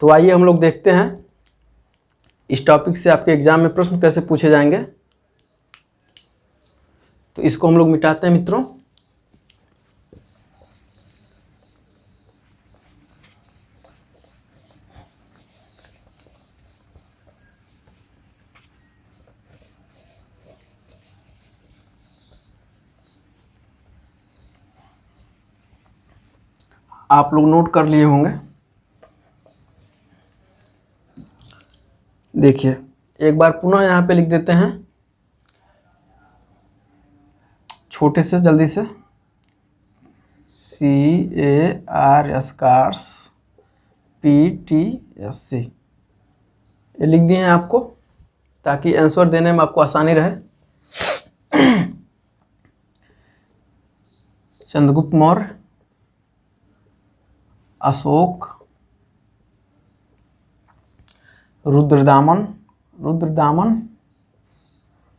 तो आइए हम लोग देखते हैं इस टॉपिक से आपके एग्जाम में प्रश्न कैसे पूछे जाएंगे। तो इसको हम लोग मिटाते हैं मित्रों। आप लोग नोट कर लिए होंगे। देखिए एक बार पुनः यहाँ पे लिख देते हैं छोटे से जल्दी से, CARS कार्स PTSC ये लिख दिए हैं आपको, ताकि आंसर देने में आपको आसानी रहे। चंद्रगुप्त मौर्य, अशोक, रुद्रदामन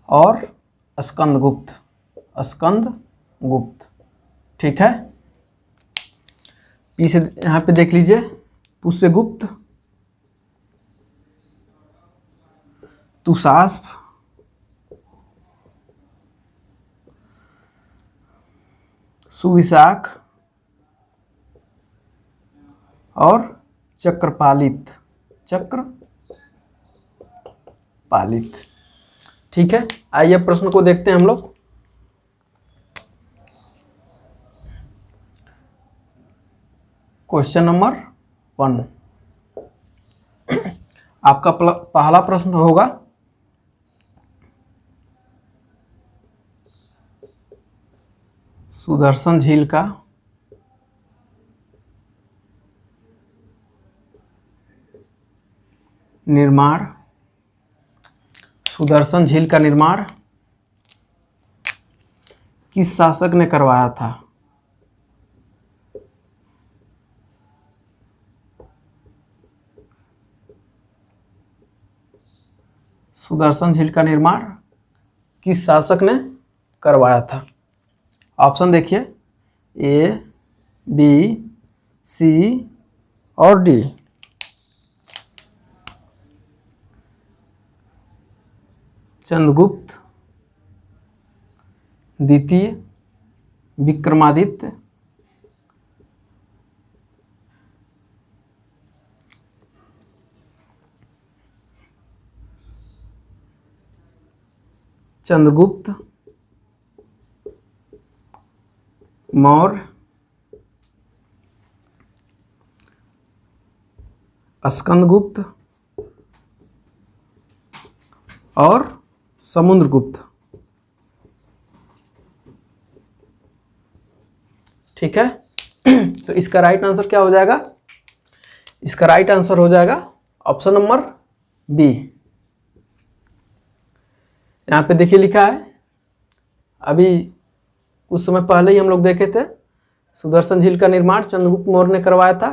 और स्कंदगुप्त। ठीक है। पी से यहाँ पे देख लीजिए, पुष्यगुप्त, तुषास्प, सुविशाख और चक्रपालित। ठीक है। आइए प्रश्न को देखते हैं हम लोग। क्वेश्चन नंबर 1 आपका पहला प्रश्न होगा, सुदर्शन झील का निर्माण किस शासक ने करवाया था? सुदर्शन झील का निर्माण किस शासक ने करवाया था? ऑप्शन देखिए, A, B, C और D। चंद्रगुप्त द्वितीय, विक्रमादित्य, चंद्रगुप्त मौर्य, स्कंदगुप्त और समुद्रगुप्त। ठीक है। तो इसका राइट आंसर क्या हो जाएगा? इसका राइट आंसर हो जाएगा ऑप्शन नंबर बी। यहाँ पे देखिए लिखा है, अभी कुछ समय पहले ही हम लोग देखे थे, सुदर्शन झील का निर्माण चंद्रगुप्त मौर्य ने करवाया था।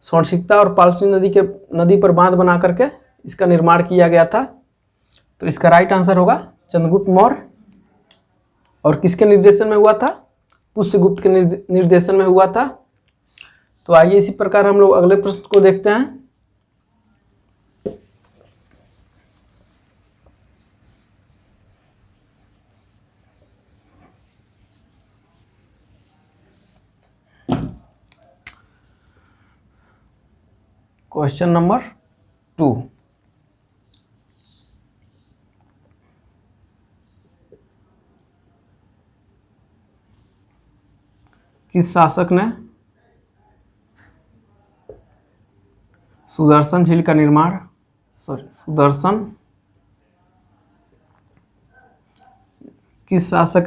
स्वर्णसिक्ता और पालसी नदी पर बांध बना करके इसका निर्माण किया गया था। तो इसका राइट आंसर होगा चंद्रगुप्त मौर्य। और किसके निर्देशन में हुआ था? पुष्यगुप्त के निर्देशन में हुआ था। तो आइए इसी प्रकार हम लोग अगले प्रश्न को देखते हैं। क्वेश्चन नंबर 2 किस शासक ने सुदर्शन झील का निर्माण किस शासक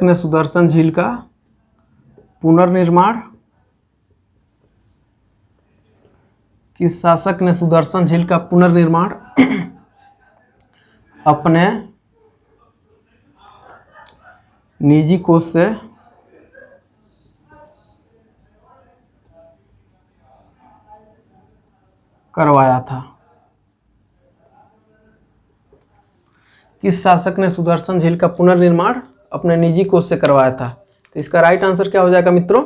ने सुदर्शन झील का पुनर्निर्माण अपने निजी कोष से करवाया था? किस शासक ने सुदर्शन झील का पुनर्निर्माण अपने निजी कोष से करवाया था? तो इसका राइट आंसर क्या हो जाएगा मित्रों?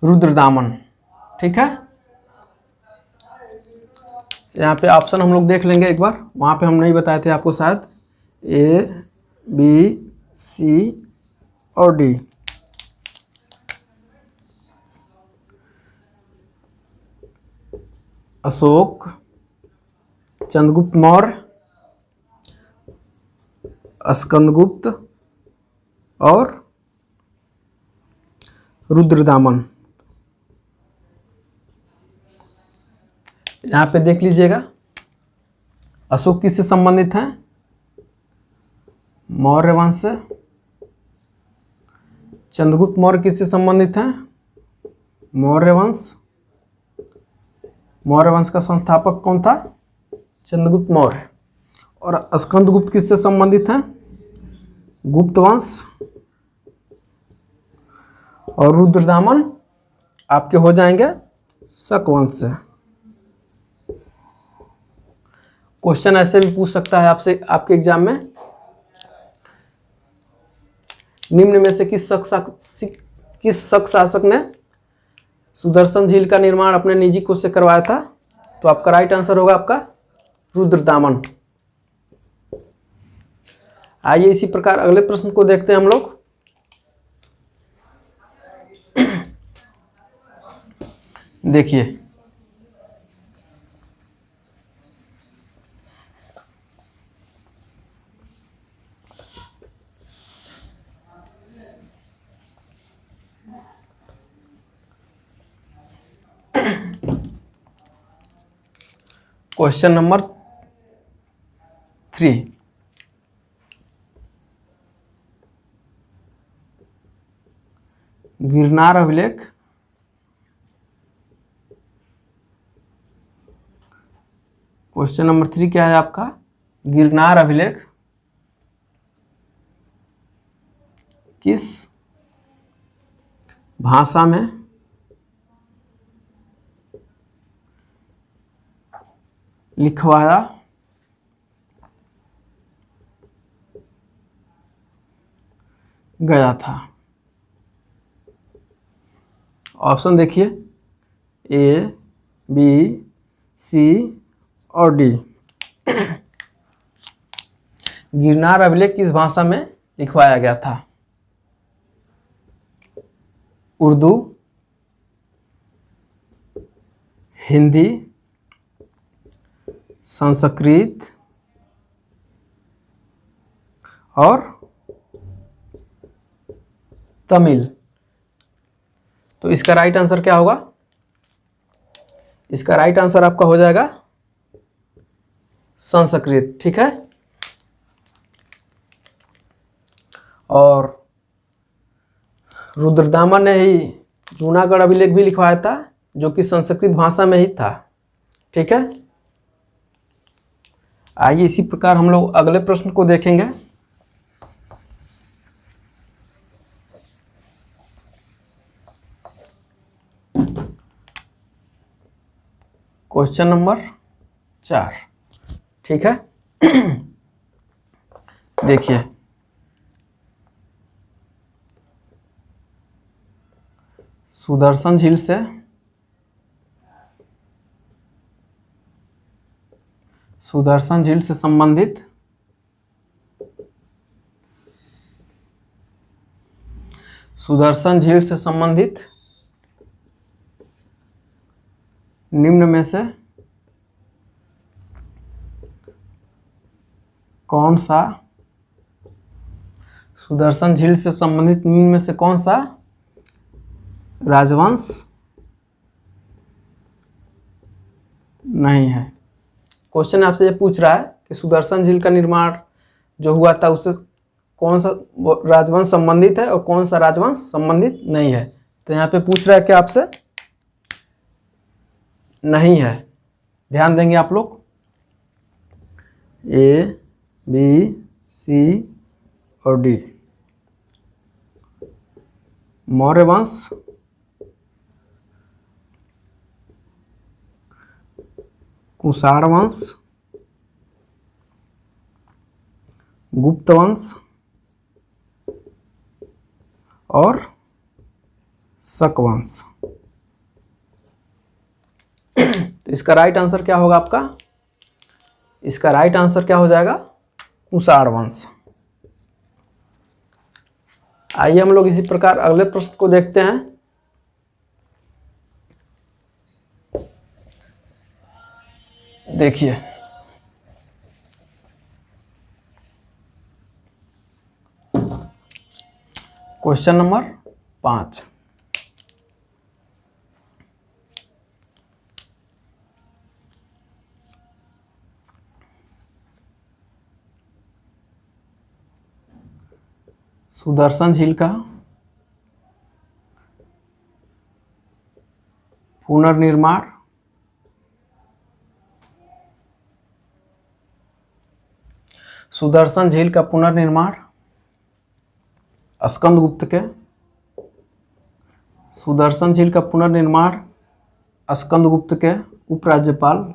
रुद्रदामन। ठीक है। यहाँ पे ऑप्शन हम लोग देख लेंगे एक बार, वहाँ पे हम नहीं बताए थे आपको शायद। ए, बी, सी और डी। अशोक, चंद्रगुप्त मौर्य, स्कंदगुप्त और रुद्रदामन। यहाँ पे देख लीजिएगा, अशोक किससे संबंधित हैं? मौर्य वंश से। चंद्रगुप्त मौर्य किससे संबंधित हैं? मौर्य वंश। मौर्य वंश का संस्थापक कौन था? चंद्रगुप्त मौर्य। और स्कंदगुप्त किससे संबंधित हैं? गुप्त वंश। और रुद्रदामन आपके हो जाएंगे शक वंश से। क्वेश्चन ऐसे भी पूछ सकता है आपसे आपके एग्जाम में, निम्न में से किस शक शासक ने सुदर्शन झील का निर्माण अपने निजी कोष से करवाया था? तो आपका राइट आंसर होगा आपका रुद्रदामन। आइए इसी प्रकार अगले प्रश्न को देखते हैं हम लोग। देखिए, क्वेश्चन नंबर 3। गिरनार अभिलेख क्वेश्चन नंबर 3 क्या है आपका? गिरनार अभिलेख किस भाषा में लिखवाया गया था? ऑप्शन देखिए, ए, बी, सी और डी। गिरनार अभिलेख किस भाषा में लिखवाया गया था? उर्दू, हिंदी, संस्कृत और तमिल। तो इसका राइट आंसर क्या होगा? इसका राइट आंसर आपका हो जाएगा संस्कृत। ठीक है। और रुद्रदामन ने ही जूनागढ़ अभिलेख भी लिखवाया था, जो कि संस्कृत भाषा में ही था। ठीक है। आइए इसी प्रकार हम लोग अगले प्रश्न को देखेंगे। Question number 4। ठीक है। देखिए, सुदर्शन झील से संबंधित निम्न में से कौन सा सुदर्शन झील से संबंधित निम्न में से कौन सा राजवंश नहीं है? क्वेश्चन आपसे ये पूछ रहा है कि सुदर्शन झील का निर्माण जो हुआ था उससे कौन सा राजवंश संबंधित है और कौन सा राजवंश संबंधित नहीं है। तो यहाँ पे पूछ रहा है कि आपसे नहीं है। ध्यान देंगे आप लोग। ए, बी, सी और डी। मौर्य वंश, कुषाण वंश, गुप्त वंश और शक वंश। तो इसका राइट आंसर क्या होगा आपका? इसका राइट आंसर क्या हो जाएगा? कुषाण वंश। आइए हम लोग इसी प्रकार अगले प्रश्न को देखते हैं। देखिए, क्वेश्चन नंबर 5। सुदर्शन झील का पुनर्निर्माण सुदर्शन झील का पुनर्निर्माण स्कंदगुप्त के सुदर्शन झील का पुनर्निर्माण स्कंदगुप्त के उपराज्यपाल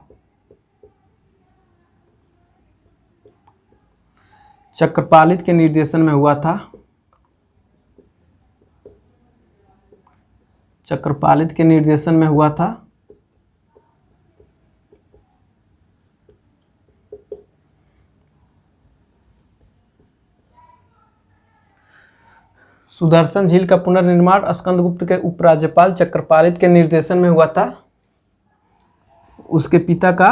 चक्रपालित के निर्देशन में हुआ था। चक्रपालित के निर्देशन में हुआ था। सुदर्शन झील का पुनर्निर्माण स्कंदगुप्त के उपराज्यपाल चक्रपालित के निर्देशन में हुआ था। उसके पिता का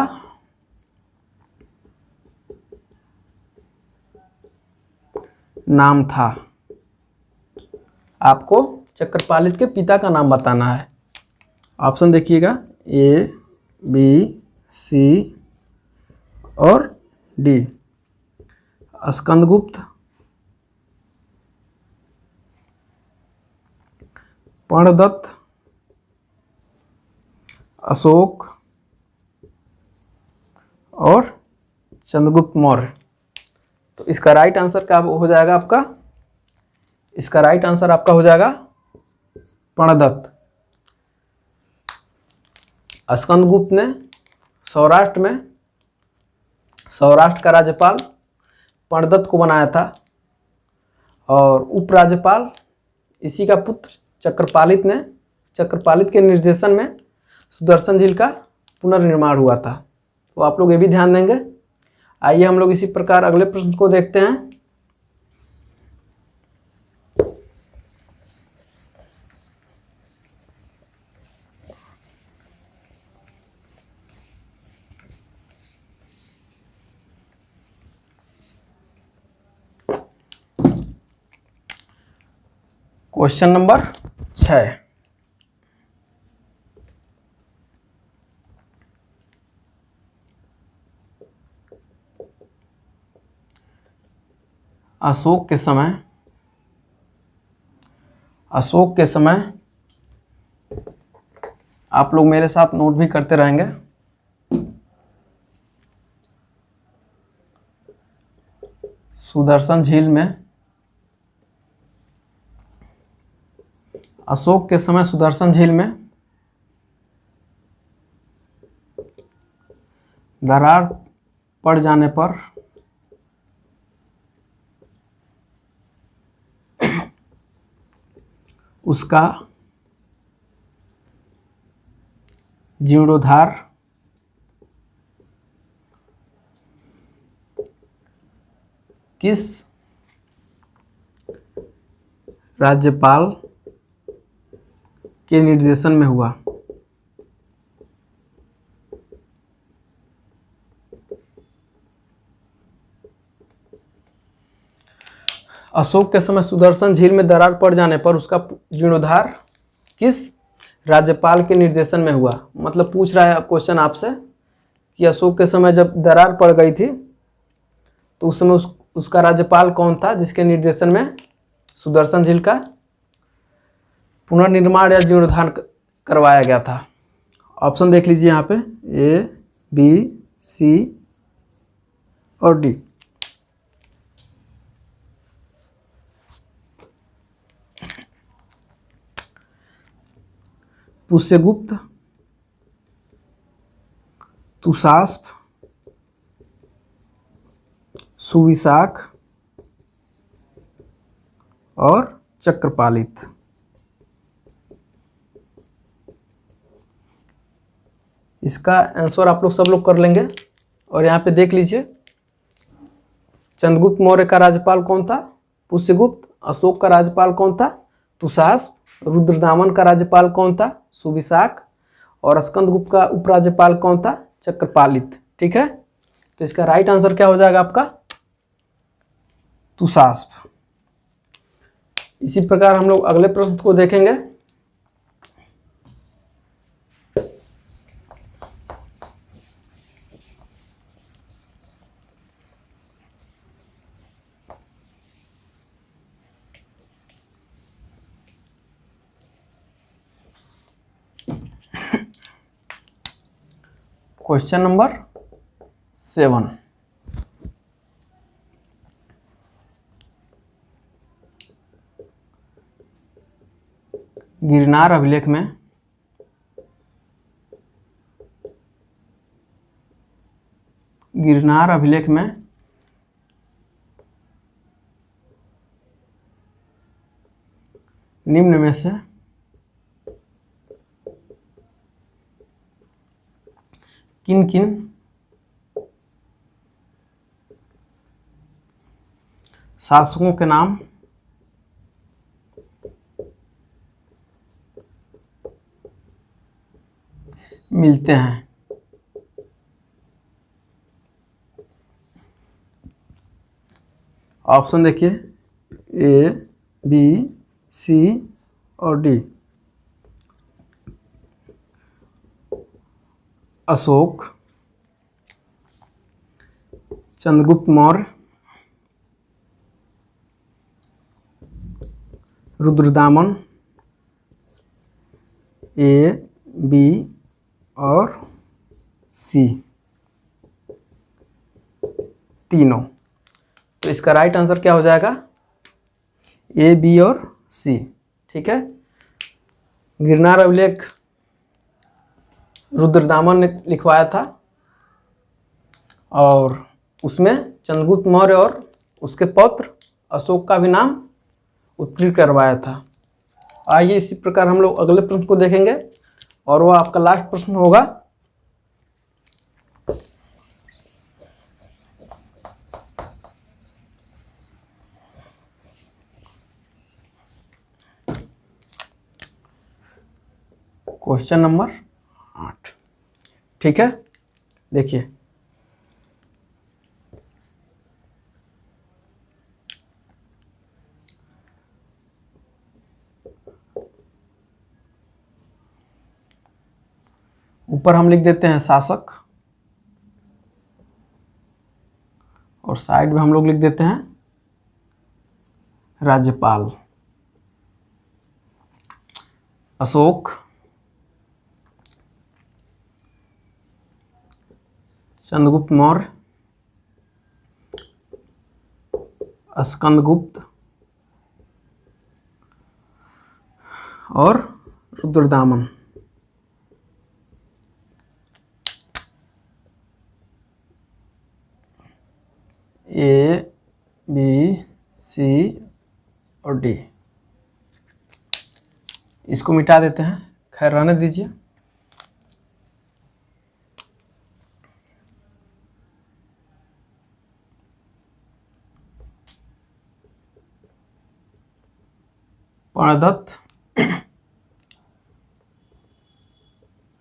नाम था। आपको चक्रपालित के पिता का नाम बताना है। ऑप्शन देखिएगा, ए, बी, सी और डी। स्कंदगुप्त, पर्णदत्त, अशोक और चंद्रगुप्त मौर्य। तो इसका राइट आंसर क्या हो जाएगा आपका? इसका राइट आंसर आपका हो जाएगा पर्णदत्त। स्कंदगुप्त ने सौराष्ट्र का राज्यपाल पर्णदत्त को बनाया था और उपराज्यपाल इसी का पुत्र चक्रपालित के निर्देशन में सुदर्शन झील का पुनर्निर्माण हुआ था। तो आप लोग ये भी ध्यान देंगे। आइए हम लोग इसी प्रकार अगले प्रश्न को देखते हैं। Question number 6। अशोक के समय आप लोग मेरे साथ नोट भी करते रहेंगे। सुदर्शन झील में अशोक के समय सुदर्शन झील में दरार पड़ जाने पर उसका जीर्णोद्धार किस राज्यपाल के निर्देशन में हुआ? अशोक के समय सुदर्शन झील में दरार पड़ जाने पर उसका जीर्णोद्धार किस राज्यपाल के निर्देशन में हुआ? मतलब पूछ रहा है क्वेश्चन आपसे कि अशोक के समय जब दरार पड़ गई थी तो उस समय उसका राज्यपाल कौन था जिसके निर्देशन में सुदर्शन झील का पुनर्निर्माण या जीर्णोद्धार करवाया गया था? ऑप्शन देख लीजिए यहाँ पे, ए, बी, सी और डी। पुष्यगुप्त, तुषास्प, सुविशाख और चक्रपालित। इसका आंसर आप लोग सब लोग कर लेंगे और यहाँ पे देख लीजिए चंद्रगुप्त मौर्य का राज्यपाल कौन था? पुष्यगुप्त। अशोक का राज्यपाल कौन था? तुषास्प। रुद्रदामन का राज्यपाल कौन था? सुविशाख। और स्कंदगुप्त का उपराज्यपाल कौन था? चक्रपालित। ठीक है, तो इसका राइट आंसर क्या हो जाएगा आपका? तुषास्प। इसी प्रकार हम लोग अगले प्रश्न को देखेंगे। Question number 7। गिरनार अभिलेख में निम्न में से किन किन शासकों के नाम मिलते हैं? ऑप्शन देखिए, ए, बी, सी और डी। अशोक, चंद्रगुप्त मौर्य, रुद्रदामन, ए, बी और सी, तीनों। तो इसका राइट आंसर क्या हो जाएगा? ए, बी और सी। ठीक है, गिरनार अभिलेख रुद्रदामन ने लिखवाया था और उसमें चंद्रगुप्त मौर्य और उसके पौत्र अशोक का भी नाम उत्कीर्ण करवाया था। आइए इसी प्रकार हम लोग अगले प्रश्न को देखेंगे और वह आपका लास्ट प्रश्न होगा। Question number 8। ठीक है, देखिए ऊपर हम लिख देते हैं शासक और साइड में हम लोग लिख देते हैं राज्यपाल। अशोक, चंद्रगुप्त मौर्य, स्कंदगुप्त और रुद्रदामन। ए, बी, सी और डी। इसको मिटा देते हैं, खैर रहने दीजिए। प्रणदत्त,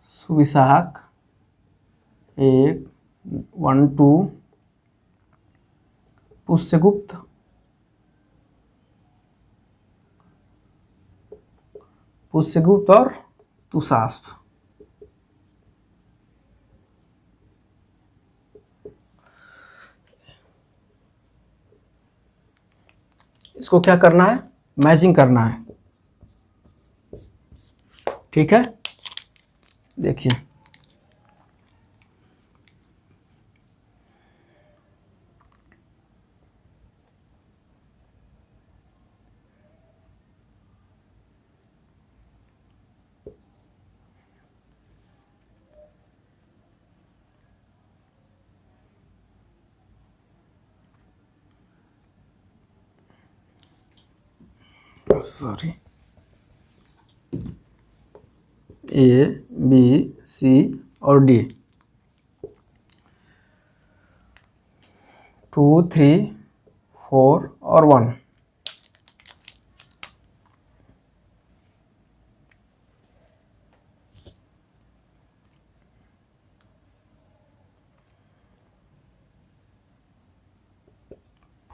सुविशाख 1, 1, 2, पुष्यगुप्त, और तुषास्प। इसको क्या करना है? मैचिंग करना है। ठीक है, देखिए सॉरी, ए, बी, सी और डी। 2 3 4 और 1।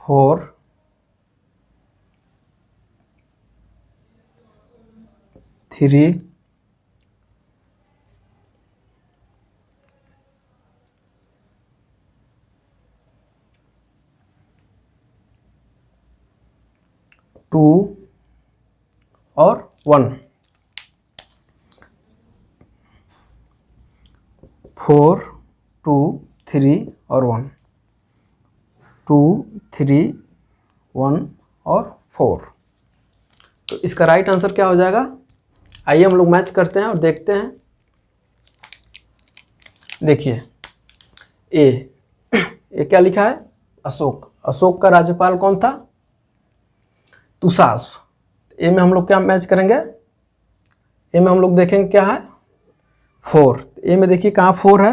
फोर 3 2 और 1। 4 2 3 और 1। 2 3 1 और 4। तो इसका राइट आंसर क्या हो जाएगा? आइए हम लोग मैच करते हैं और देखते हैं। देखिए ए क्या लिखा है? अशोक। अशोक का राज्यपाल कौन था? तुषास्प। ए में हम लोग क्या मैच करेंगे? ए में हम लोग देखेंगे क्या है? 4। ए में देखिए कहाँ 4 है,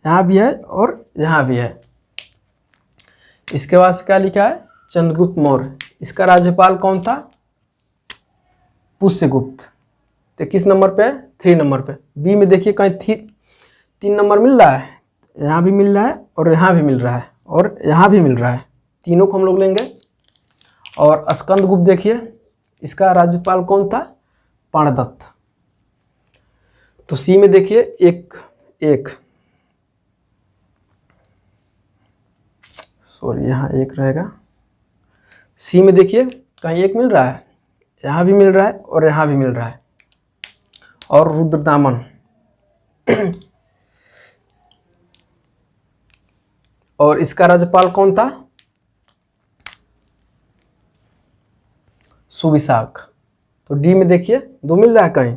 यहाँ भी है और यहाँ भी है। इसके बाद से क्या लिखा है? चंद्रगुप्त मौर्य। इसका राज्यपाल कौन था? पुष्यगुप्त। तो किस नंबर पे है? 3 नंबर पे। बी में देखिए कहीं 3 नंबर मिल रहा है, यहाँ भी मिल रहा है और यहाँ भी मिल रहा है और यहाँ भी मिल रहा है। तीनों को हम लोग लेंगे। और स्कंदगुप्त देखिए, इसका राज्यपाल कौन था? पाणदत्त। तो सी में देखिए एक सॉरी यहाँ एक रहेगा। सी में देखिए कहीं एक मिल रहा है, यहाँ भी मिल रहा है और यहाँ भी मिल रहा है। और रुद्रदामन और इसका राज्यपाल कौन था? सुविशाख। तो डी में देखिए 2 मिल रहा है कहीं।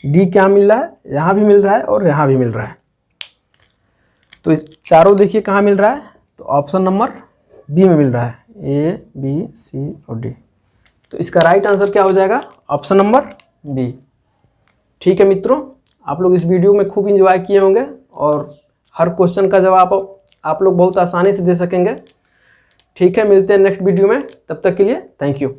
डी क्या मिल रहा है? यहाँ भी मिल रहा है और यहाँ भी मिल रहा है। तो इस चारों देखिए कहाँ मिल रहा है? तो ऑप्शन नंबर बी में मिल रहा है, ए बी सी और डी। तो इसका राइट आंसर क्या हो जाएगा? Option number B. ठीक है मित्रों, आप लोग इस वीडियो में खूब इंजॉय किए होंगे और हर क्वेश्चन का जवाब आप लोग बहुत आसानी से दे सकेंगे। ठीक है, मिलते हैं नेक्स्ट वीडियो में। तब तक के लिए थैंक यू।